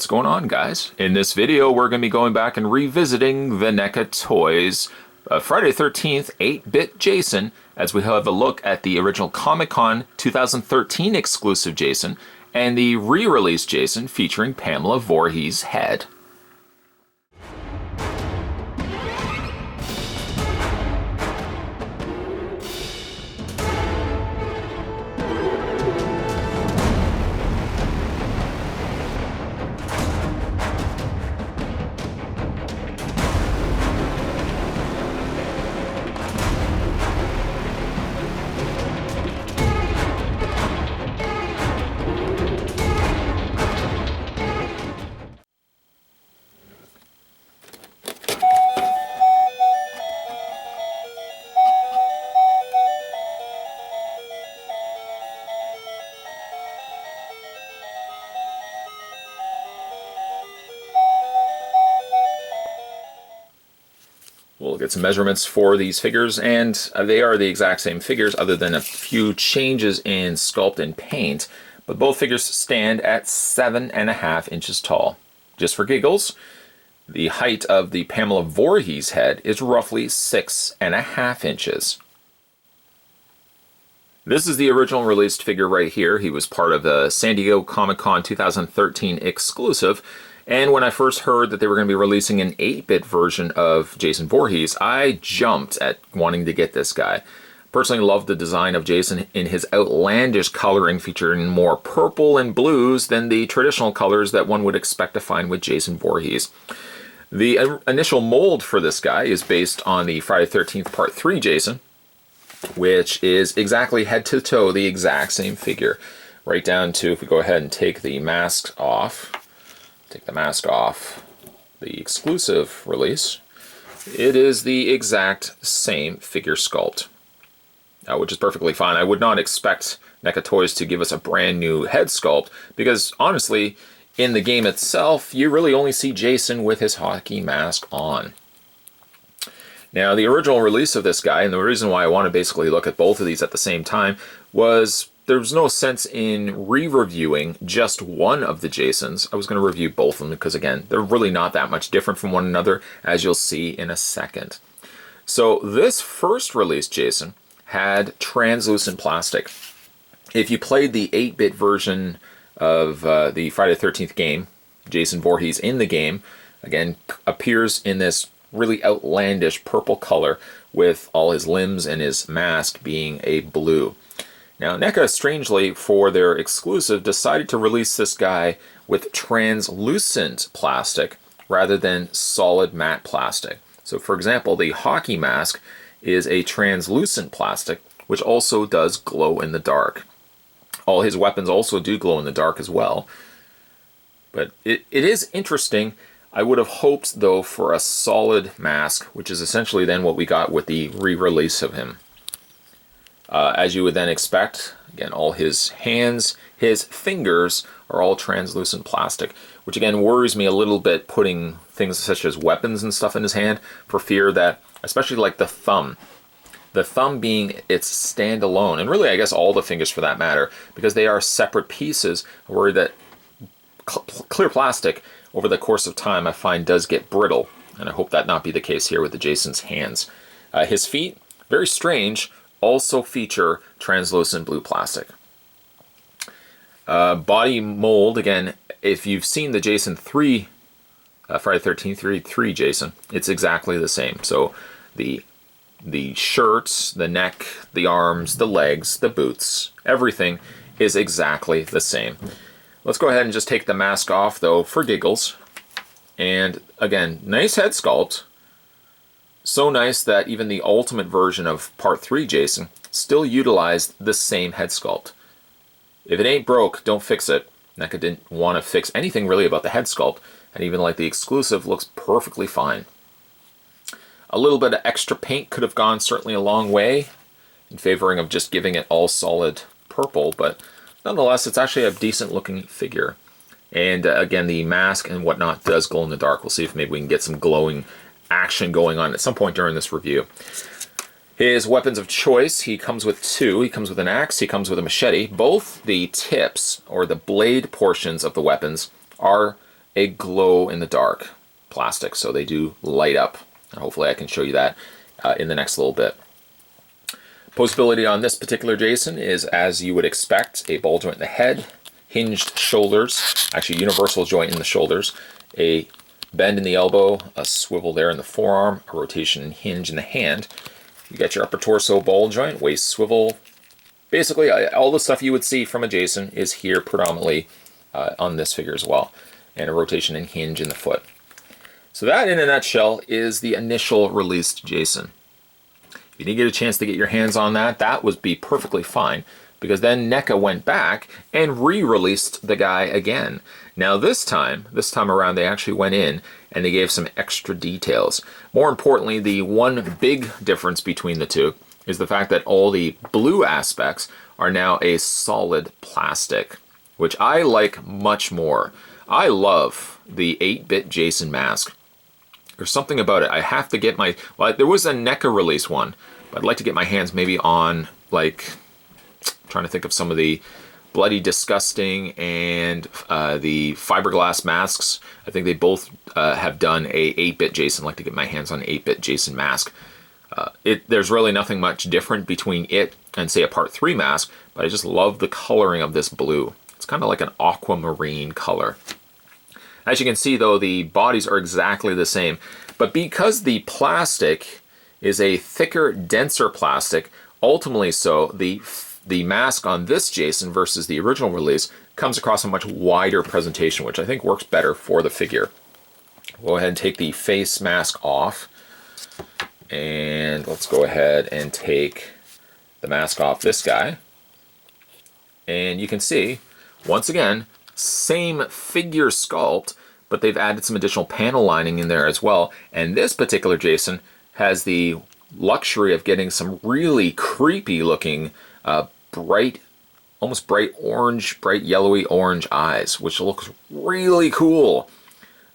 What's going on, guys? In this video, we're going to be going back and revisiting the NECA Toys Friday the 13th 8-bit Jason, as we have a look at the original Comic-Con 2013 exclusive Jason and the re-release Jason featuring Pamela Voorhees' head. We'll get some measurements for these figures, and they are the exact same figures other than a few changes in sculpt and paint, but both figures stand at 7.5 inches tall. Just for giggles, the height of the Pamela Voorhees head is roughly 6.5 inches. This is the original released figure right here. He was part of the San Diego Comic-Con 2013 exclusive. And when I first heard that they were going to be releasing an 8-bit version of Jason Voorhees, I jumped at wanting to get this guy. Personally loved the design of Jason in his outlandish coloring, featuring more purple and blues than the traditional colors that one would expect to find with Jason Voorhees. The initial mold for this guy is based on the Friday the 13th Part 3 Jason, which is exactly head to toe the exact same figure. Right down to, if we go ahead and take the mask off, the exclusive release, it is the exact same figure sculpt, which is perfectly fine. I would not expect NECA Toys to give us a brand new head sculpt, because honestly, in the game itself, you really only see Jason with his hockey mask on. Now, the original release of this guy, and the reason why I want to basically look at both of these at the same time, was there was no sense in re-reviewing just one of the Jasons. I was going to review both of them because, again, they're really not that much different from one another, as you'll see in a second. So this first release Jason had translucent plastic. If you played the 8-bit version of the Friday the 13th game, Jason Voorhees in the game, again, appears in this really outlandish purple color with all his limbs and his mask being a blue. Now, NECA, strangely, for their exclusive, decided to release this guy with translucent plastic rather than solid matte plastic. So, for example, the hockey mask is a translucent plastic, which also does glow in the dark. All his weapons also do glow in the dark as well. But it is interesting. I would have hoped, though, for a solid mask, which is essentially then what we got with the re-release of him. As you would then expect, again, all his hands, his fingers are all translucent plastic, which again worries me a little bit, putting things such as weapons and stuff in his hand, for fear that, especially like the thumb being its standalone, and really I guess all the fingers for that matter, because they are separate pieces, I worry that clear plastic over the course of time I find does get brittle, and I hope that not be the case here with the Jason's hands. His feet, very strange, also feature translucent blue plastic. Body mold, again, if you've seen the Jason 3, Friday the 13th 3 Jason, it's exactly the same. So the shirts, the neck, the arms, the legs, the boots, everything is exactly the same. Let's go ahead and just take the mask off, though, for giggles. And again, nice head sculpt. So nice that even the ultimate version of Part 3 Jason still utilized the same head sculpt. If it ain't broke, don't fix it. NECA didn't want to fix anything really about the head sculpt, and even like the exclusive looks perfectly fine. A little bit of extra paint could have gone certainly a long way in favoring of just giving it all solid purple, but nonetheless, it's actually a decent looking figure. And again, the mask and whatnot does glow in the dark. We'll see if maybe we can get some glowing action going on at some point during this review. His weapons of choice, he comes with two. He comes with an axe, he comes with a machete. Both the tips, or the blade portions of the weapons, are a glow-in-the-dark plastic, so they do light up. And hopefully I can show you that in the next little bit. Posability on this particular Jason is as you would expect: a ball joint in the head, hinged shoulders, actually universal joint in the shoulders, a bend in the elbow, a swivel there in the forearm, a rotation and hinge in the hand. You got your upper torso ball joint, waist swivel. Basically, all the stuff you would see from a Jason is here predominantly on this figure as well, and a rotation and hinge in the foot. So that, in a nutshell, is the initial released Jason. If you didn't get a chance to get your hands on that, that would be perfectly fine, because then NECA went back and re-released the guy again. Now this time around, they actually went in and they gave some extra details. More importantly, the one big difference between the two is the fact that all the blue aspects are now a solid plastic, which I like much more. I love the 8-bit Jason mask. There's something about it. I have to get my... Well, there was a NECA release one, but I'd like to get my hands maybe on, like... I'm trying to think of some of the Bloody Disgusting and the fiberglass masks. I think they both have done a 8-bit Jason. I'd like to get my hands on an 8-bit Jason mask. There's really nothing much different between it and, say, a Part 3 mask, but I just love the coloring of this blue. It's kind of like an aquamarine color. As you can see, though, the bodies are exactly the same, but because the plastic is a thicker, denser plastic, ultimately so, the mask on this Jason versus the original release comes across a much wider presentation, which I think works better for the figure. We'll go ahead and take the face mask off, and let's go ahead and take the mask off this guy. And you can see, once again, same figure sculpt, but they've added some additional panel lining in there as well. And this particular Jason has the luxury of getting some really creepy looking bright, almost bright orange, bright yellowy orange eyes, which looks really cool.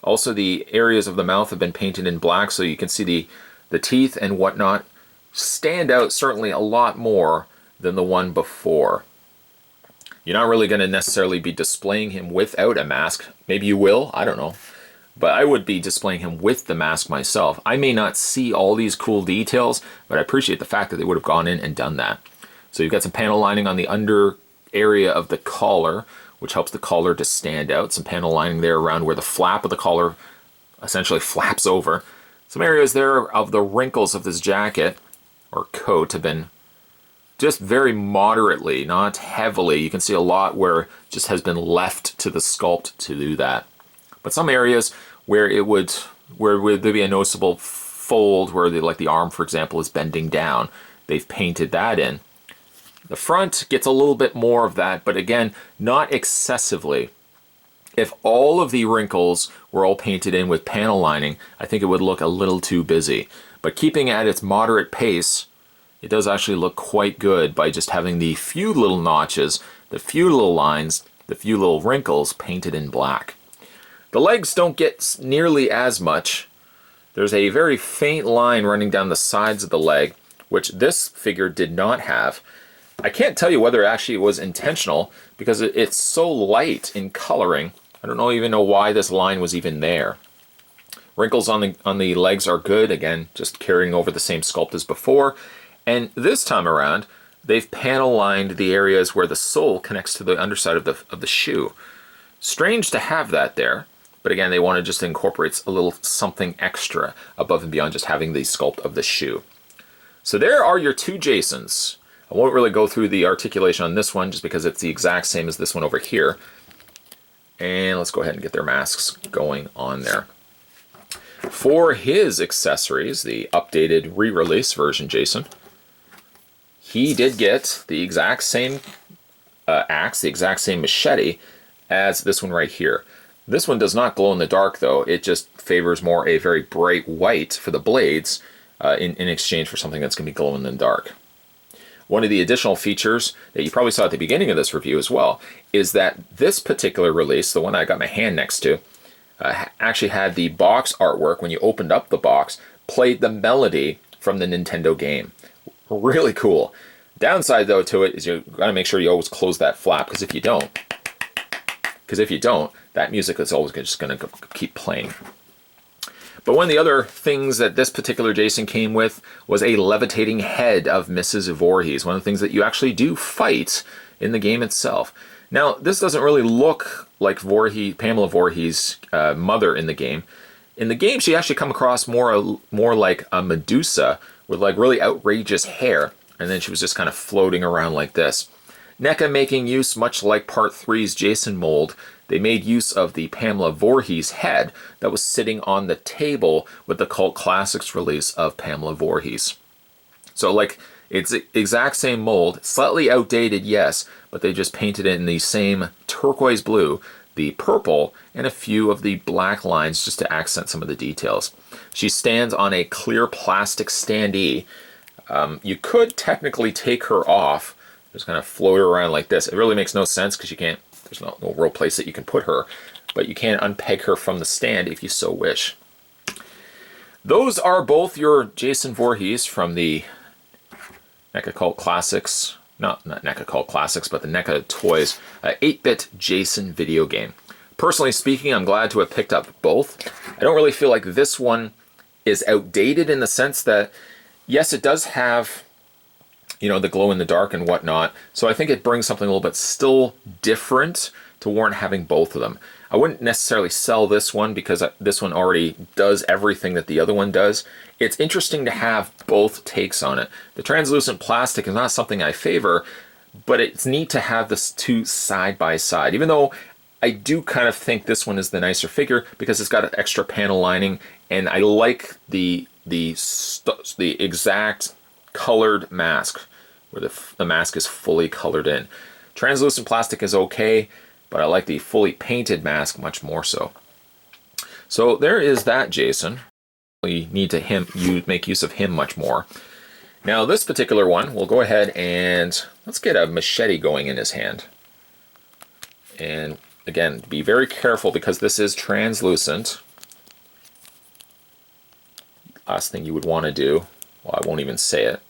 Also, the areas of the mouth have been painted in black, so you can see the teeth and whatnot stand out certainly a lot more than the one before. You're not really going to necessarily be displaying him without a mask. Maybe you will, I don't know. But I would be displaying him with the mask myself. I may not see all these cool details, but I appreciate the fact that they would have gone in and done that. So you've got some panel lining on the under area of the collar, which helps the collar to stand out. Some panel lining there around where the flap of the collar essentially flaps over. Some areas there of the wrinkles of this jacket or coat have been just very moderately, not heavily. You can see a lot where it just has been left to the sculpt to do that. But some areas where there'd be a noticeable fold where like the arm, for example, is bending down, they've painted that in. The front gets a little bit more of that, but again, not excessively. If all of the wrinkles were all painted in with panel lining, I think it would look a little too busy. But keeping at its moderate pace, it does actually look quite good by just having the few little notches, the few little lines, the few little wrinkles painted in black. The legs don't get nearly as much. There's a very faint line running down the sides of the leg, which this figure did not have. I can't tell you whether actually it was intentional because it's so light in coloring. I don't even know why this line was even there. Wrinkles on the legs are good, again, just carrying over the same sculpt as before. And this time around, they've panel lined the areas where the sole connects to the underside of the shoe. Strange to have that there, but again, they want to just incorporate a little something extra above and beyond just having the sculpt of the shoe. So there are your two Jasons. I won't really go through the articulation on this one just because it's the exact same as this one over here. And let's go ahead and get their masks going on there. For his accessories, the updated re-release version Jason, he did get the exact same axe, the exact same machete as this one right here. This one does not glow in the dark though, it just favors more a very bright white for the blades in exchange for something that's going to be glowing in the dark. One of the additional features that you probably saw at the beginning of this review as well is that this particular release, the one I got my hand next to, actually had the box artwork, when you opened up the box, played the melody from the Nintendo game. Really cool. Downside though to it is you got to make sure you always close that flap, because if you don't, that music is always just going to keep playing. But one of the other things that this particular Jason came with was a levitating head of Mrs. Voorhees, one of the things that you actually do fight in the game itself. Now, this doesn't really look like Pamela Voorhees' mother in the game. In the game, she actually come across more like a Medusa with like really outrageous hair, and then she was just kind of floating around like this. NECA making use, much like Part 3's Jason mold, they made use of the Pamela Voorhees head that was sitting on the table with the Cult Classics release of Pamela Voorhees. So like, it's the exact same mold, slightly outdated, yes, but they just painted it in the same turquoise blue, the purple, and a few of the black lines just to accent some of the details. She stands on a clear plastic standee. You could technically take her off, just kind of float her around like this. It really makes no sense because you can't, there's no real place that you can put her, but you can unpeg her from the stand if you so wish. Those are both your Jason Voorhees from the NECA Cult Classics, not NECA Cult Classics, but the NECA Toys 8-bit Jason video game. Personally speaking, I'm glad to have picked up both. I don't really feel like this one is outdated in the sense that, yes, it does have, you know, the glow in the dark and whatnot. So I think it brings something a little bit still different to warrant having both of them. I wouldn't necessarily sell this one because this one already does everything that the other one does. It's interesting to have both takes on it. The translucent plastic is not something I favor, but it's neat to have this two side by side, even though I do kind of think this one is the nicer figure because it's got an extra panel lining, and I like the exact colored mask where the mask is fully colored in. Translucent plastic is okay, but I like the fully painted mask much more so. So there is that Jason. We need to make use of him much more. Now this particular one, we'll go ahead and let's get a machete going in his hand. And again, be very careful because this is translucent. Last thing you would want to do, well, I won't even say it.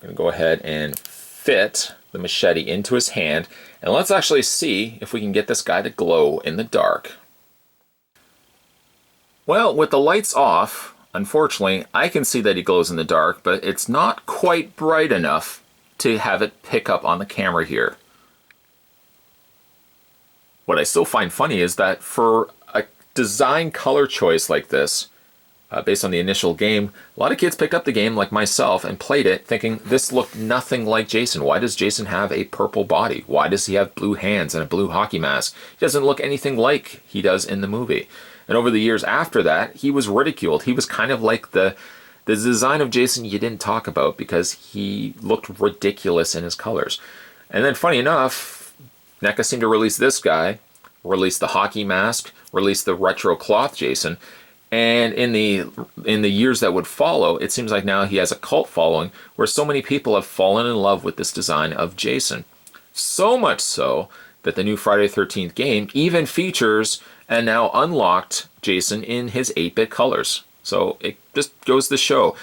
I'm going to go ahead and fit the machete into his hand, and let's actually see if we can get this guy to glow in the dark. Well, with the lights off, unfortunately, I can see that he glows in the dark, but it's not quite bright enough to have it pick up on the camera here. What I still find funny is that for a design color choice like this, based on the initial game, a lot of kids picked up the game like myself and played it thinking this looked nothing like Jason. Why does Jason have a purple body? Why does he have blue hands and a blue hockey mask? He doesn't look anything like he does in the movie. And over the years after that, he was ridiculed. He was kind of like the design of Jason you didn't talk about because he looked ridiculous in his colors. And then funny enough, NECA seemed to release this guy, release the hockey mask, release the retro cloth Jason, and in the years that would follow, it seems like now he has a cult following where so many people have fallen in love with this design of Jason. So much so that the new Friday the 13th game even features a now unlocked Jason in his 8-bit colors. So it just goes to show,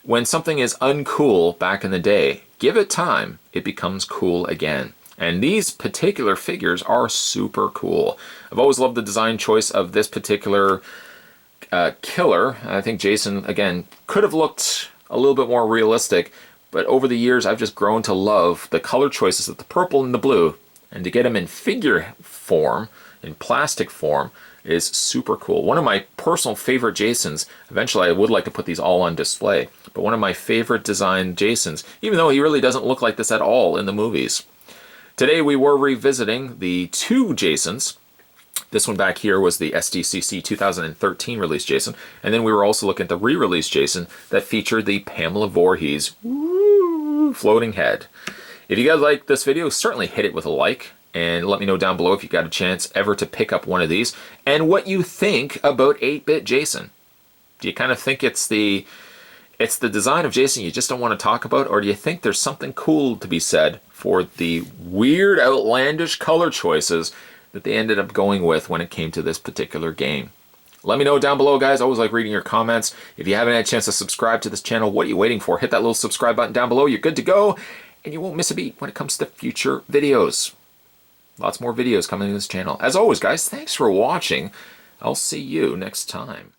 when something is uncool back in the day, give it time, it becomes cool again. And these particular figures are super cool. I've always loved the design choice of this particular killer. I think Jason, again, could have looked a little bit more realistic, but over the years I've just grown to love the color choices of the purple and the blue, and to get him in figure form, in plastic form, is super cool. One of my personal favorite Jasons, eventually I would like to put these all on display, but one of my favorite design Jasons, even though he really doesn't look like this at all in the movies. Today we were revisiting the two Jasons. This one back here was the SDCC 2013 release Jason, and then we were also looking at the re-release Jason that featured the Pamela Voorhees floating head. If you guys like this video, certainly hit it with a like, and let me know down below if you got a chance ever to pick up one of these, and what you think about 8-bit Jason. Do you kind of think it's the design of Jason you just don't want to talk about, or do you think there's something cool to be said for the weird, outlandish color choices that they ended up going with when it came to this particular game? Let me know down below, guys. I always like reading your comments. If you haven't had a chance to subscribe to this channel, what are you waiting for? Hit that little subscribe button down below. You're good to go, and you won't miss a beat when it comes to future videos. Lots more videos coming to this channel. As always, guys, thanks for watching. I'll see you next time.